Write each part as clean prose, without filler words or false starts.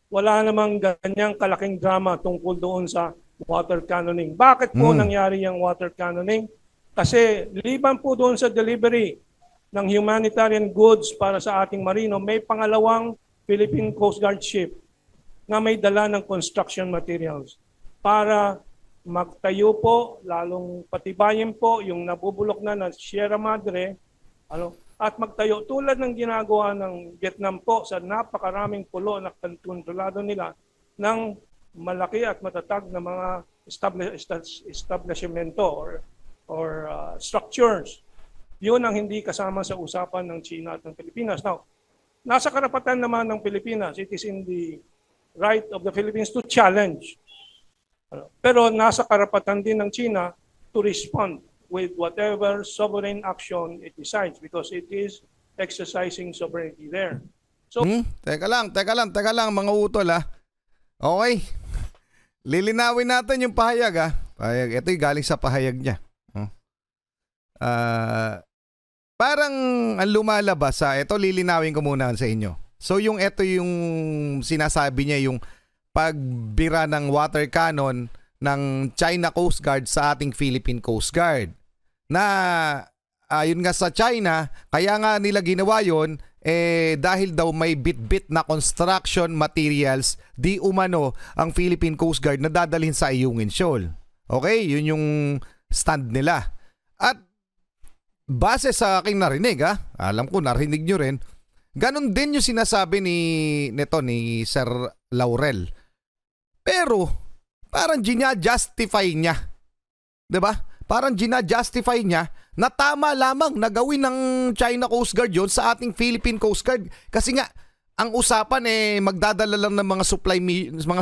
wala namang ganyang kalaking drama tungkol doon sa water cannoning. Bakit po Hmm. nangyari yung water cannoning? Kasi liban po doon sa delivery ng humanitarian goods para sa ating marino, may pangalawang Philippine Coast Guard ship na may dala ng construction materials para magtayo po, lalong patibayin po yung nabubulok na Sierra Madre, at magtayo tulad ng ginagawa ng Vietnam po sa napakaraming pulo na kontrolado nila ng malaki at matatag na mga establishmento or structures. Yun ang hindi kasama sa usapan ng China at ng Pilipinas. Now, nasa karapatan naman ng Pilipinas, it is in the right of the Philippines to challenge. Pero nasa karapatan din ng China to respond with whatever sovereign action it decides because it is exercising sovereignty there. So, Teka lang mga utol ha. Okay. Lilinawin natin yung pahayag ha. Pahayag. Ito yung galing sa pahayag niya. Parang ang lumalabas ha. Ito lilinawin ko muna sa inyo. So ito yung sinasabi niya, yung pagbira ng water cannon ng China Coast Guard sa ating Philippine Coast Guard. Na ayon nga sa China, kaya nga nila ginawa yun, dahil daw may bit-bit na construction materials di umano ang Philippine Coast Guard na dadalhin sa Ayungin Shoal. Okay, yun yung stand nila. At base sa aking narinig, alam ko narinig nyo rin, ganun din yung sinasabi ni Sir Laurel. Pero parang gina-justify niya. 'Di ba? Parang gina-justify niya na tama lamang na gawin ng China Coast Guard yon sa ating Philippine Coast Guard. Kasi nga, ang usapan magdadala lang ng mga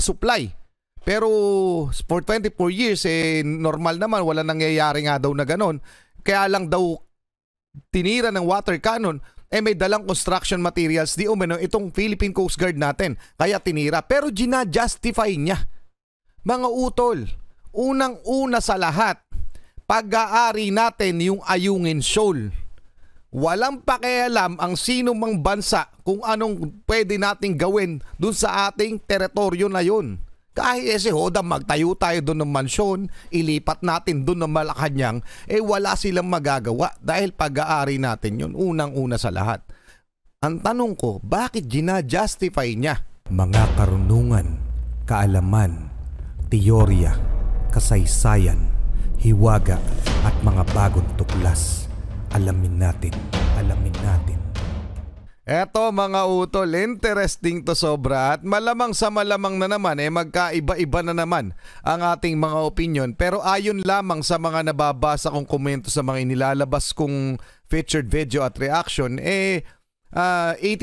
supply. Pero for 24 years, normal naman, wala nangyayari nga daw na ganon. Kaya lang daw tinira ng water cannon, may dalang construction materials di umano itong Philippine Coast Guard natin. Kaya tinira. Pero gina-justify niya. Mga utol, unang-una sa lahat, pag-aari natin yung Ayungin Shoal. Walang pakialam ang sino mang bansa kung anong pwede nating gawin dun sa ating teritoryo na yun. Kahit magtayo tayo dun ng mansyon, ilipat natin dun ng Malacanang, wala silang magagawa dahil pag-aari natin yun, unang-una sa lahat. Ang tanong ko, bakit gina-justify niya? Mga karunungan, kaalaman, teorya, kasaysayan, hiwaga at mga bagong tuklas. Alamin natin. Eto mga utol, interesting to sobra at malamang sa malamang na naman magkaiba-iba na naman ang ating mga opinion. Pero ayon lamang sa mga nababasa kong komento sa mga inilalabas kong featured video at reaction, 80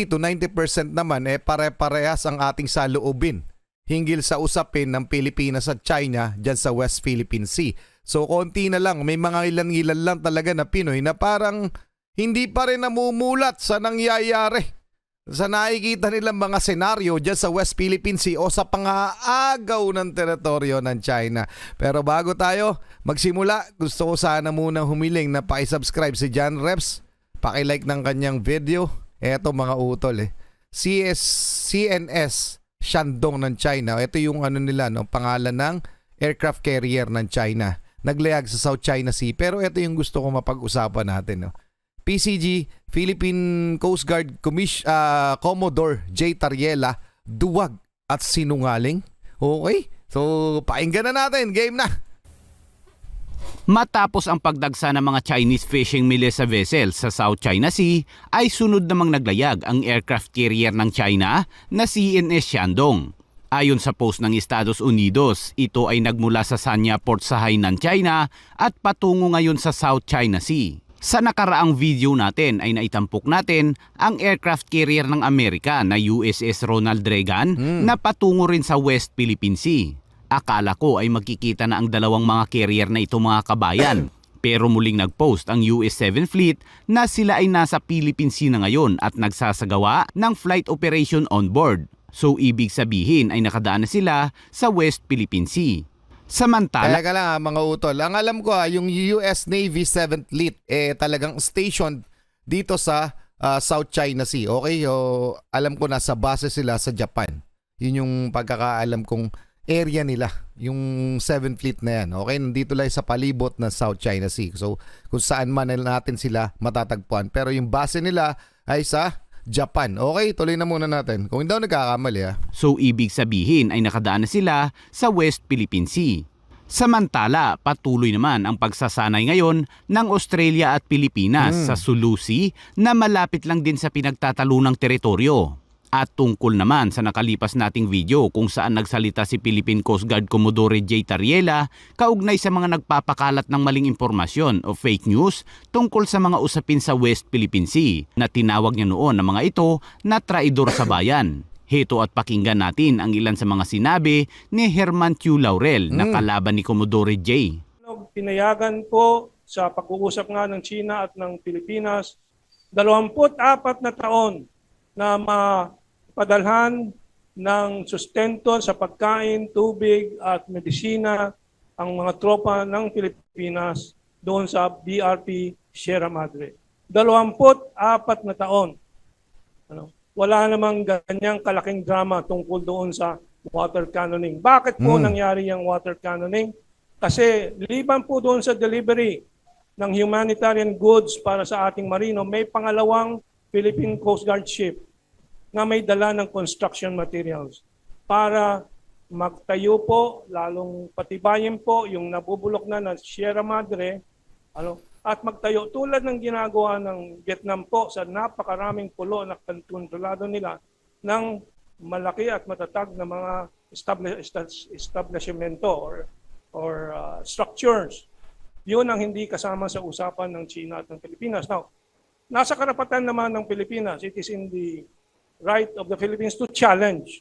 to 90% naman pare-parehas ang ating saloobin hinggil sa usapin ng Pilipinas at China dyan sa West Philippine Sea. So konti na lang, may mga ilan-ilan lang talaga na Pinoy na parang hindi pa rin namumulat sa nangyayari. Sa nakikita nilang mga senaryo dyan sa West Philippine Sea o sa pangaagaw ng teritoryo ng China. Pero bago tayo magsimula, gusto ko sana muna humiling na pakisubscribe si John Reps. Pakilike ng kanyang video. Eto mga utol CNS Shandong ng China. Ito yung nila, pangalan ng aircraft carrier ng China. Naglayag sa South China Sea. Pero ito yung gusto ko mapag-usapan natin. PCG, Philippine Coast Guard Commodore J. Tariela, duwag at sinungaling. Okay? So, painggan na natin. Game na! Matapos ang pagdagsa ng mga Chinese fishing militia vessels sa South China Sea, ay sunod namang naglayag ang aircraft carrier ng China na CNS Shandong. Ayon sa post ng Estados Unidos, ito ay nagmula sa Sanya Port sa Hainan, China at patungo ngayon sa South China Sea. Sa nakaraang video natin ay naitampok natin ang aircraft carrier ng Amerika na USS Ronald Reagan na patungo rin sa West Philippine Sea. Akala ko ay magkikita na ang dalawang mga carrier na ito mga kabayan. Pero muling nagpost ang US 7 Fleet na sila ay nasa Philippine Sea na ngayon at nagsasagawa ng flight operation on board. So ibig sabihin ay nakadaan na sila sa West Philippine Sea. Samantala, talaga lang mga utol. Ang alam ko yung US Navy 7th Fleet talagang stationed dito sa South China Sea. Okay? Alam ko nasa base sila sa Japan. Yun yung pagkakaalam kong area nila, yung 7th Fleet na yan. Okay, nandito lang sa palibot na South China Sea. So, kung saan man natin sila matatagpuan. Pero yung base nila ay sa Japan. Okay, tuloy na muna natin. Kung hindi ako nagkakamali So, ibig sabihin ay nakadaan na sila sa West Philippine Sea. Samantala, patuloy naman ang pagsasanay ngayon ng Australia at Pilipinas sa Sulu Sea na malapit lang din sa pinagtatalunang teritoryo. At tungkol naman sa nakalipas nating video kung saan nagsalita si Philippine Coast Guard Commodore J. Tariela kaugnay sa mga nagpapakalat ng maling impormasyon o fake news tungkol sa mga usapin sa West Philippine Sea na tinawag niya noon ng mga ito na traidor sa bayan. Heto at pakinggan natin ang ilan sa mga sinabi ni Herman Q. Laurel na kalaban ni Commodore J. Pinayagan po sa pag-uusap nga ng China at ng Pilipinas 24 na taon na padalhan ng sustento sa pagkain, tubig at medisina ang mga tropa ng Pilipinas doon sa BRP Sierra Madre. 24 na taon. Wala namang ganyang kalaking drama tungkol doon sa water cannoning. Bakit po nangyari yung water cannoning? Kasi liban po doon sa delivery ng humanitarian goods para sa ating marino, may pangalawang Philippine Coast Guard ship na may dala ng construction materials para magtayo po, lalong patibayin po yung nabubulok na ng Sierra Madre, at magtayo tulad ng ginagawa ng Vietnam po sa napakaraming pulo na kontrolado nila ng malaki at matatag na mga establishmento or structures. Yun ang hindi kasama sa usapan ng China at ng Pilipinas. Now, nasa karapatan naman ng Pilipinas, it is in the right of the Philippines to challenge.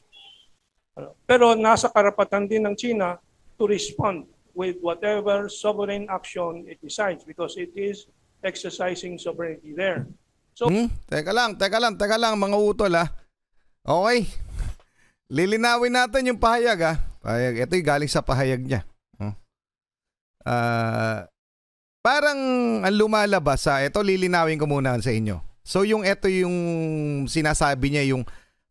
Pero nasa karapatan din ng China to respond with whatever sovereign action it decides because it is exercising sovereignty there. So, Teka lang mga utol Okay. Lilinawin natin yung pahayag Pahayag. Ito yung galing sa pahayag niya. Parang ang lumalabas ito lilinawin ko muna sa inyo. So ito yung sinasabi niya yung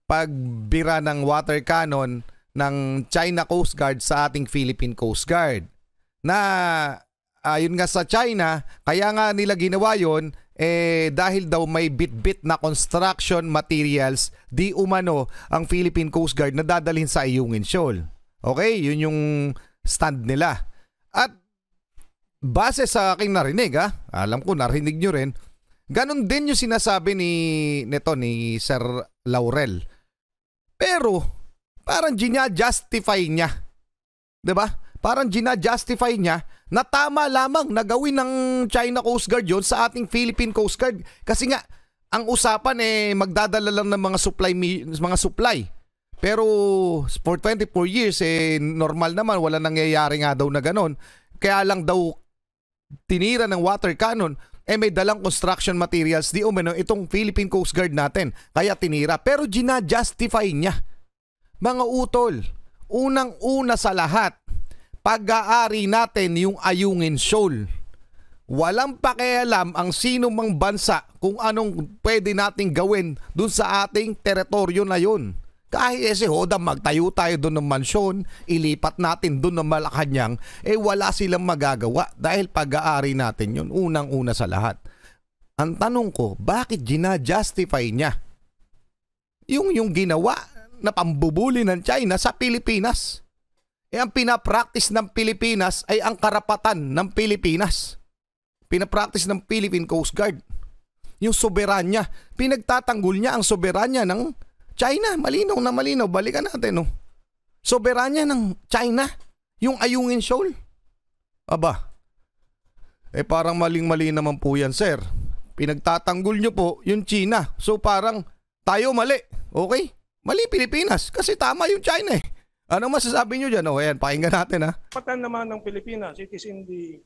pagbira ng water cannon ng China Coast Guard sa ating Philippine Coast Guard. Na ayon nga sa China, kaya nga nila ginawa yun dahil daw may bit-bit na construction materials di umano ang Philippine Coast Guard na dadalhin sa Ayungin Shoal. Okay, yun yung stand nila. At base sa aking narinig alam ko narinig nyo rin, ganon din yung sinasabi ni Sir Laurel. Pero parang gina-justify niya. 'Di ba? Parang gina-justify niya na tama lamang na gawin ng China Coast Guard yon sa ating Philippine Coast Guard kasi nga ang usapan magdadala lang ng mga supply. Pero for 24 years normal naman wala nangyayari nga daw na ganon. Kaya lang daw tinira ng water cannon may dalang construction materials di umano itong Philippine Coast Guard natin. Kaya tinira. Pero gina-justify niya. Mga utol, unang-una sa lahat, pag-aari natin yung Ayungin Shoal. Walang pakialam ang sino mang bansa kung anong pwede nating gawin dun sa ating teritoryo na yun. Kahit magtayo tayo doon ng mansyon, ilipat natin doon ng Malacanang, wala silang magagawa dahil pag-aari natin yun, unang-una sa lahat. Ang tanong ko, bakit gina-justify niya yung ginawa na pambubuli ng China sa Pilipinas? Ang pinapractice ng Pilipinas ay ang karapatan ng Pilipinas. Pinapractice ng Philippine Coast Guard. Yung soberanya, pinagtatanggol niya ang soberanya ng China, malinaw na malinaw. Balikan natin, soberanya ng China, yung Ayungin Shoal. Aba, parang maling-mali naman po yan, sir. Pinagtatanggol nyo po yung China. So parang tayo mali. Okay? Mali Pilipinas. Kasi tama yung China Ano masasabi nyo dyan? Ayan, pakinggan natin karapatan naman ng Pilipinas, it is in the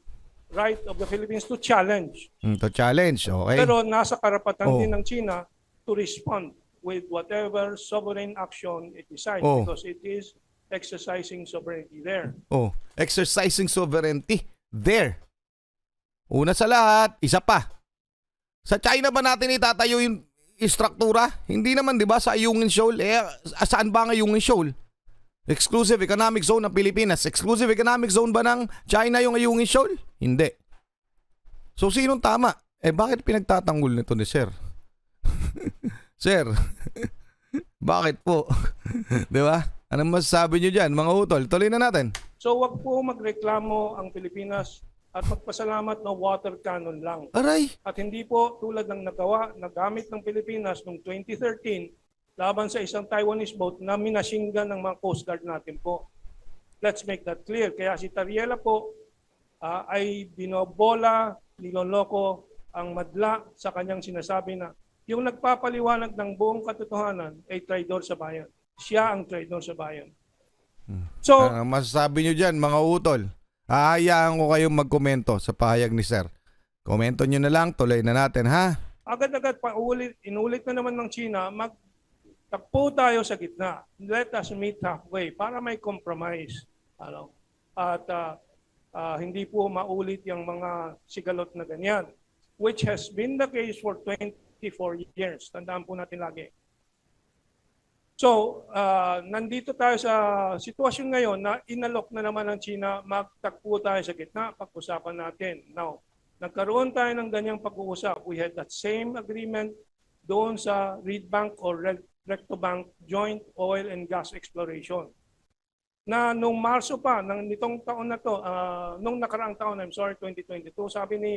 right of the Philippines to challenge. To challenge, okay. Pero nasa karapatan din ng China to respond with whatever sovereign action it decides because it is exercising sovereignty there. Exercising sovereignty there. Una sa lahat, isa pa. Sa China ba natin itatayo istruktura? Hindi naman, 'di ba, sa Ayungin Shoal? Saan ba ang Ayungin Shoal? Exclusive Economic Zone ng Pilipinas. Exclusive Economic Zone ba ng China yung Ayungin Shoal? Hindi. So sinong tama? Bakit pinagtatanggol nito ni Sir? Sir, bakit po? 'Di ba? Anong masasabi niyo diyan, mga utol? Tuloy na natin. So wag po magreklamo ang Pilipinas at magpasalamat na water cannon lang. Aray! At hindi po tulad ng nagamit ng Pilipinas noong 2013 laban sa isang Taiwanese boat na minasinggan ng mga Coast Guard natin po. Let's make that clear. Kaya si Tariela po ay binobola, niloloko ang madla sa kanyang sinasabi na yung nagpapaliwanag ng buong katotohanan ay traidor sa bayan. Siya ang traidor sa bayan. So, masasabi nyo dyan, mga utol, hahayaan ko kayong magkomento sa pahayag ni Sir. Komento nyo na lang, tuloy na natin, ha? Agad-agad, inulit na naman ng China, magtakpo tayo sa gitna. Let us meet halfway para may compromise. At hindi po maulit yung mga sigalot na ganyan, which has been the case for 24 years. Tandaan po natin lagi. So, nandito tayo sa sitwasyon ngayon na inalok na naman ng China, magtakbo tayo sa gitna, pag-usapan natin. Now, nagkaroon tayo ng ganyang pag-uusap. We had that same agreement doon sa Reed Bank or Recto Bank Joint Oil and Gas Exploration. Na nung Marso pa, nitong taon na to, nung nakaraang taon, 2022, sabi ni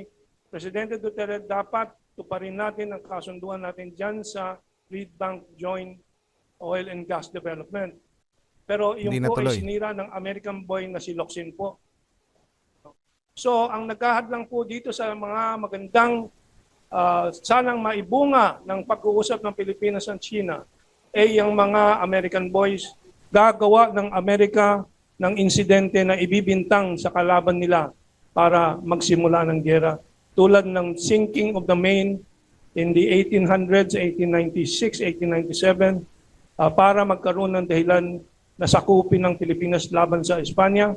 Presidente Duterte, dapat tuparin natin ang kasunduan natin dyan sa Reed Bank Joint Oil and Gas Development. Pero yung po ay sinira ng American boy na si Locsin po. So ang naghahadlang po dito sa mga magandang sanang maibunga ng pag-uusap ng Pilipinas at China ay yung mga American boys gagawa ng Amerika ng insidente na ibibintang sa kalaban nila para magsimula ng giyera. Tulad ng sinking of the Maine in the 1800s, 1896, 1897, para magkaroon ng dahilan na sakupin ng Pilipinas laban sa Espanya.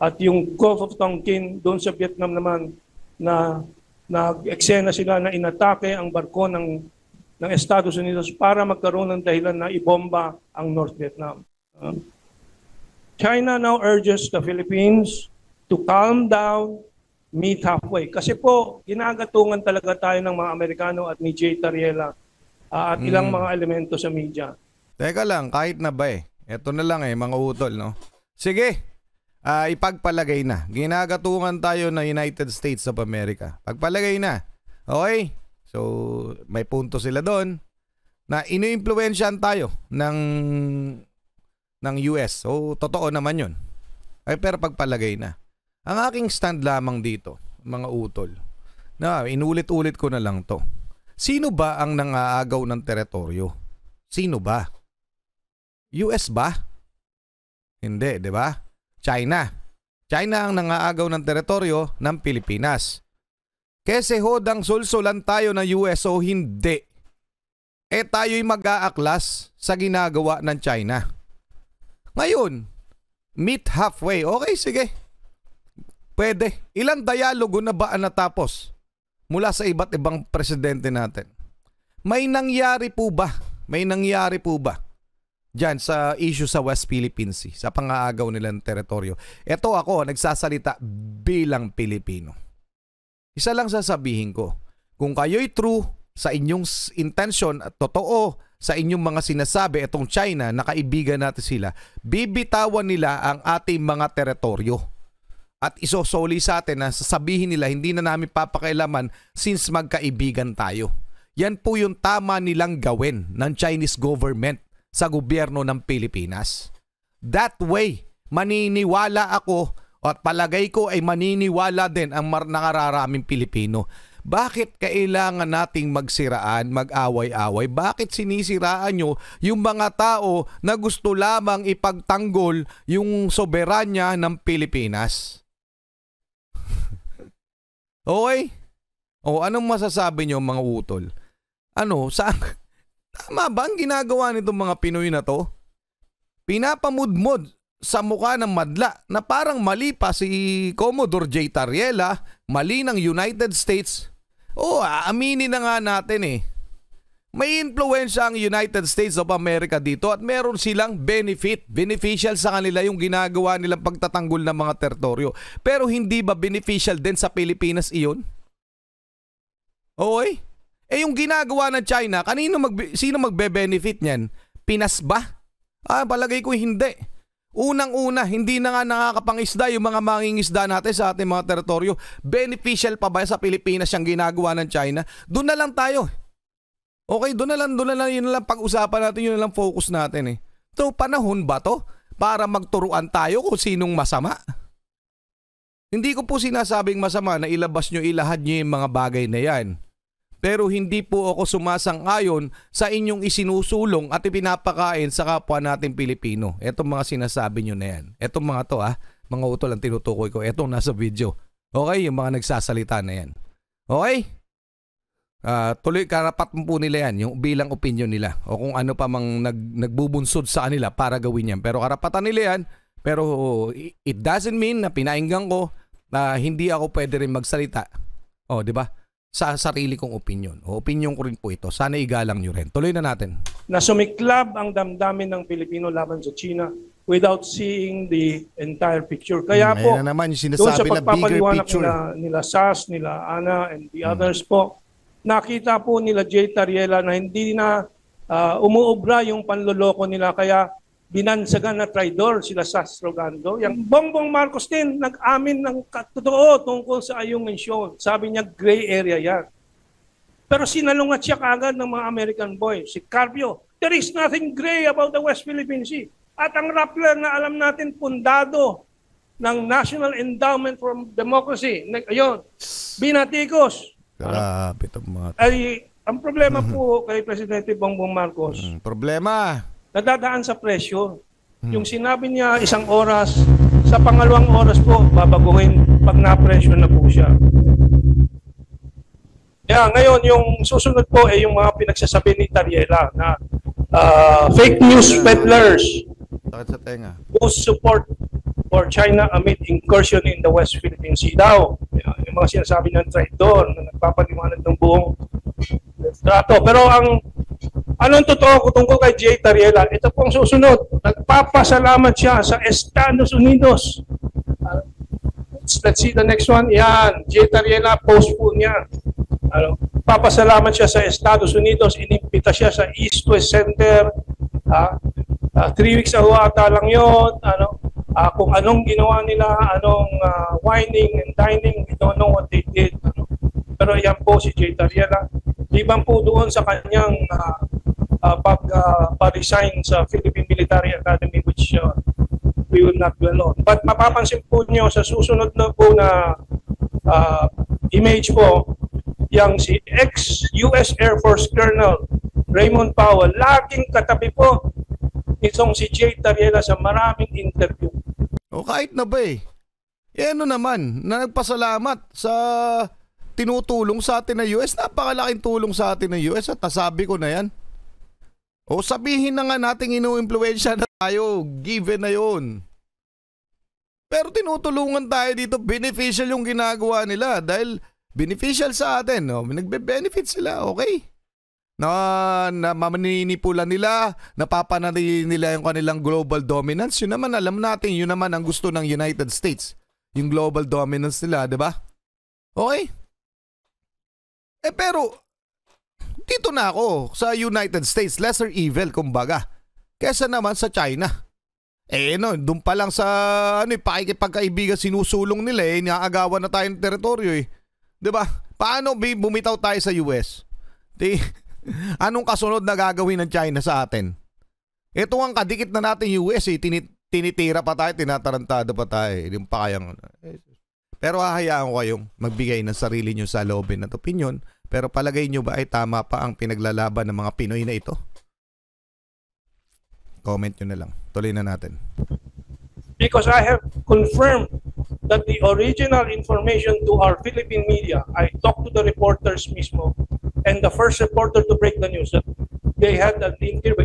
At yung Gulf of Tonkin, doon sa Vietnam naman, na nag-eksena sila na inatake ang barko ng Estados Unidos para magkaroon ng dahilan na ibomba ang North Vietnam. China now urges the Philippines to calm down, meet halfway. Kasi po, ginagatungan talaga tayo ng mga Amerikano at ni Jay Tariela at ilang mga elemento sa media. Teka lang, kahit na ba Ito na lang mga utol, no? Sige, ipagpalagay na. Ginagatungan tayo ng United States of America. Pagpalagay na. Okay? So, may punto sila doon na inu-influensyahan tayo ng US. So, totoo naman yun. Pero pagpalagay na. Ang aking stand lamang dito, mga utol, na inulit-ulit ko na lang to. Sino ba ang nangaagaw ng teritoryo? Sino ba? US ba? Hindi, di ba? China. China ang nangaagaw ng teritoryo ng Pilipinas. Kese hodang sulsulan tayo ng US o hindi, tayo'y mag-aaklas sa ginagawa ng China. Ngayon, meet halfway. Okay, sige. Pwede. Ilang dialogo na ba ang natapos mula sa iba't ibang presidente natin? May nangyari po ba? May nangyari po ba diyan sa issue sa West Philippine Sea, sa pangaagaw nilang teritoryo? Ito ako, nagsasalita bilang Pilipino. Isa lang sasabihin ko, kung kayo'y true sa inyong intention at totoo sa inyong mga sinasabi, itong China, na kaibigan natin sila, bibitawan nila ang ating mga teritoryo. At isosoli sa atin na sasabihin nila, hindi na namin papakailaman since magkaibigan tayo. Yan po yung tama nilang gawin ng Chinese government sa gobyerno ng Pilipinas. That way, maniniwala ako at palagay ko ay maniniwala din ang nakararaming Pilipino. Bakit kailangan nating magsiraan, mag-away-away? Bakit sinisiraan nyo yung mga tao na gusto lamang ipagtanggol yung soberanya ng Pilipinas? Okay? O anong masasabi nyo mga utol? Tama ba ang ginagawa nitong mga Pinoy na to? Pinapamudmod sa mukha ng madla na parang mali pa si Commodore J. Tariela, mali ng United States. Aminin na nga natin May influensya ang United States of America dito at meron silang beneficial sa kanila yung ginagawa nilang pagtatanggol ng mga teritoryo. Pero hindi ba beneficial din sa Pilipinas iyon? Okay? Yung ginagawa ng China, sino magbe-benefit niyan? Pinas ba? Palagay ko hindi. Unang-una, hindi na nga nakakapangisda yung mga mangingisda natin sa ating mga teritoryo. Beneficial pa ba sa Pilipinas yung ginagawa ng China? Doon na lang tayo. Okay, doon na lang, yun na lang pag-usapan natin, yun na lang focus natin eh. So, panahon ba to para magturuan tayo kung sinong masama? Hindi ko po sinasabing masama na ilabas nyo, ilahad nyo yung mga bagay na yan. Pero hindi po ako sumasang-ayon sa inyong isinusulong at ipinapakain sa kapwa nating Pilipino. Etong mga sinasabi nyo na yan. Etong mga to mga utol ang tinutukoy ko. Etong nasa video. Okay, yung mga nagsasalita na yan. Okay? Tuloy karapat po nila yan, yung bilang opinion nila. O kung ano pa mang nagbubunsod sa kanila para gawin yan. Pero karapatan nila yan. Pero it doesn't mean na pinainggan ko na hindi ako pwede rin magsalita. O, di ba? Sa sarili kong opinion. O opinion ko rin po ito. Sana igalang nyo rin. Tuloy na natin. Na sumiklab ang damdamin ng Pilipino laban sa China without seeing the entire picture. Kaya po, na naman yung doon sa sinasabi na bigger pagpapaliwanag picture. nila Sas, nila Ana, and the others po, nakita po nila Jay Tariela na hindi na umuubra yung panloloko nila. Kaya binansagan na traidor sila Sas Rogando. Yung Bongbong Marcos din nag-amin ng totoo tungkol sa ayong mensyon. Sabi niya gray area yan. Pero sinalungat siya kaagad ng mga American boys. Si Carpio, there is nothing gray about the West Philippine Sea. At ang Rappler na alam natin pundado ng National Endowment for Democracy. Ayun, binatikos. Grabe ito mga... Ang problema po kay Presidente Bongbong Marcos, problema. nadadaan sa presyo. Yung sinabi niya 1 oras, sa pangalawang oras po, babaguhin pag na-presyo na po siya. Ngayon, yung susunod po ay yung mga pinagsasabi ni Tariela na fake news peddlers Sakit sa tenga. who support for China amid incursion in the West Philippine Sea daw. Yung mga sinasabi ng traidor na nagpapaliwanag ng buong trato. Pero anong totoo tungkol kay Jay Tariela? Ito pong susunod. Nagpapasalamat siya sa Estados Unidos. Let's see the next one. Yan. Jay Tariela, post po niya. Papasalamat siya sa Estados Unidos. Inimbita siya sa East-West Center. 3 weeks ago ata lang yun. Kung anong ginawa nila, anong whining and dining, we don't know what they did. Pero yan po si Jay Tariela. Liban po doon sa kanyang pag-resign sa Philippine Military Academy, which we will not dwell on. But mapapansin po niyo sa susunod na po na image po, yang si ex-US Air Force Colonel Raymond Powell, laging katabi po itong si Jay Tariela sa maraming interview. O kahit na ba ano naman, na nagpasalamat sa tinutulong sa atin ng US. Napakalaking tulong sa atin ng US at nasabi ko na yan. O sabihin na nga natin inu-influensya na tayo, given na yun. Pero tinutulungan tayo dito, beneficial yung ginagawa nila dahil beneficial sa atin. No? Nagbe-benefit sila, okay? Na mamaninipulan nila, napapanatili nila yung kanilang global dominance. Yun naman, alam natin, yun naman ang gusto ng United States. Yung global dominance nila, di ba? Okay? Pero, dito na ako sa United States, lesser evil, kumbaga. Kesa naman sa China. Doon pa lang sa pakikipagkaibigan sinusulong nila inaagawan na tayo ng teritoryo Di ba? Paano bumitaw tayo sa US? Anong kasunod na gagawin ng China sa atin? Ito ang kadikit na natin US tinitira pa tayo, tinatarantado pa tayo. Yung pa kayang... Pero hahayaan ko kayong magbigay ng sarili nyo sa loobin at opinion. Pero palagay nyo ba ay tama pa ang pinaglalaban ng mga Pinoy na ito? Comment nyo na lang. Tuloy na natin. Because I have confirmed that the original information to our Philippine media, I talked to the reporters mismo, and the first reporter to break the news, that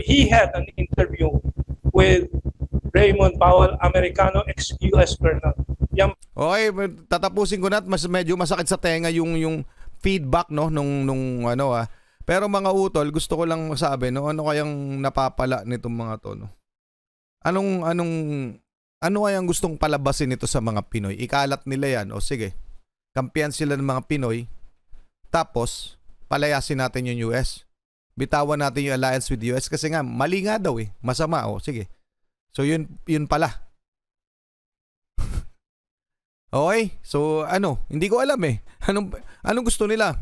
he had an interview with Raymond Powell, Americano, ex-US Colonel. Okay, tatapusin ko na at medyo masakit sa tenga yung feedback nung Pero mga utol, gusto ko lang masabi, no, ano kayang napapala nitong mga to, no? Ano kayang gustong palabasin nito sa mga Pinoy? Ikalat nila yan, o sige, kampiyan sila ng mga Pinoy, tapos palayasin natin yung US. Bitawan natin yung alliance with US kasi nga, mali nga daw eh, masama, o sige. So yun pala. Okay, so hindi ko alam eh. Anong gusto nila?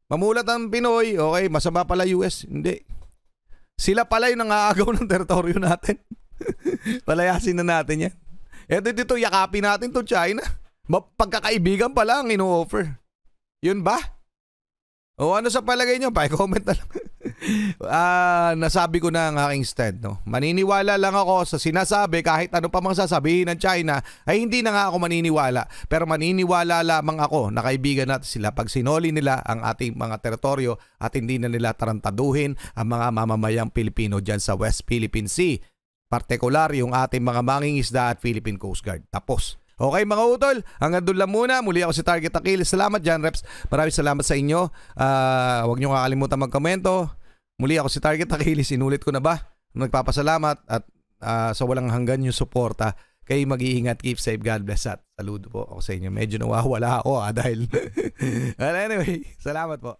Mamulat ang Pinoy, okay, masama pala US. Hindi. Sila pala yung nangaagaw ng teritoryo natin. Palayasin na natin yan. Eto dito, yakapin natin to China. Pagkakaibigan pala ang ino-offer. Yun ba? O ano sa palagay nyo? Pa-comment na lang. Nasabi ko na ang aking stand. No? Maniniwala lang ako sa sinasabi kahit ano pa mang sasabihin ng China ay hindi na nga ako maniniwala. Pero maniniwala lamang ako na kaibigan natin sila pag sinoli nila ang ating mga teritoryo at hindi na nila tarantaduhin ang mga mamamayang Pilipino dyan sa West Philippine Sea. Partikular yung ating mga mangingisda at Philippine Coast Guard. Tapos. Okay mga utol, hanggang doon lang muna. Muli ako si Target Akil. Salamat John Reps. Maraming salamat sa inyo. Huwag niyo kakalimutan magkomento. Muli ako si Target Akil. Sinulit ko na ba? Nagpapasalamat at sa walang hanggan yung suporta. Kayo mag-iingat. Keep safe. God bless at saludo po ako sa inyo. Medyo nawawala ako dahil... Well, anyway, salamat po.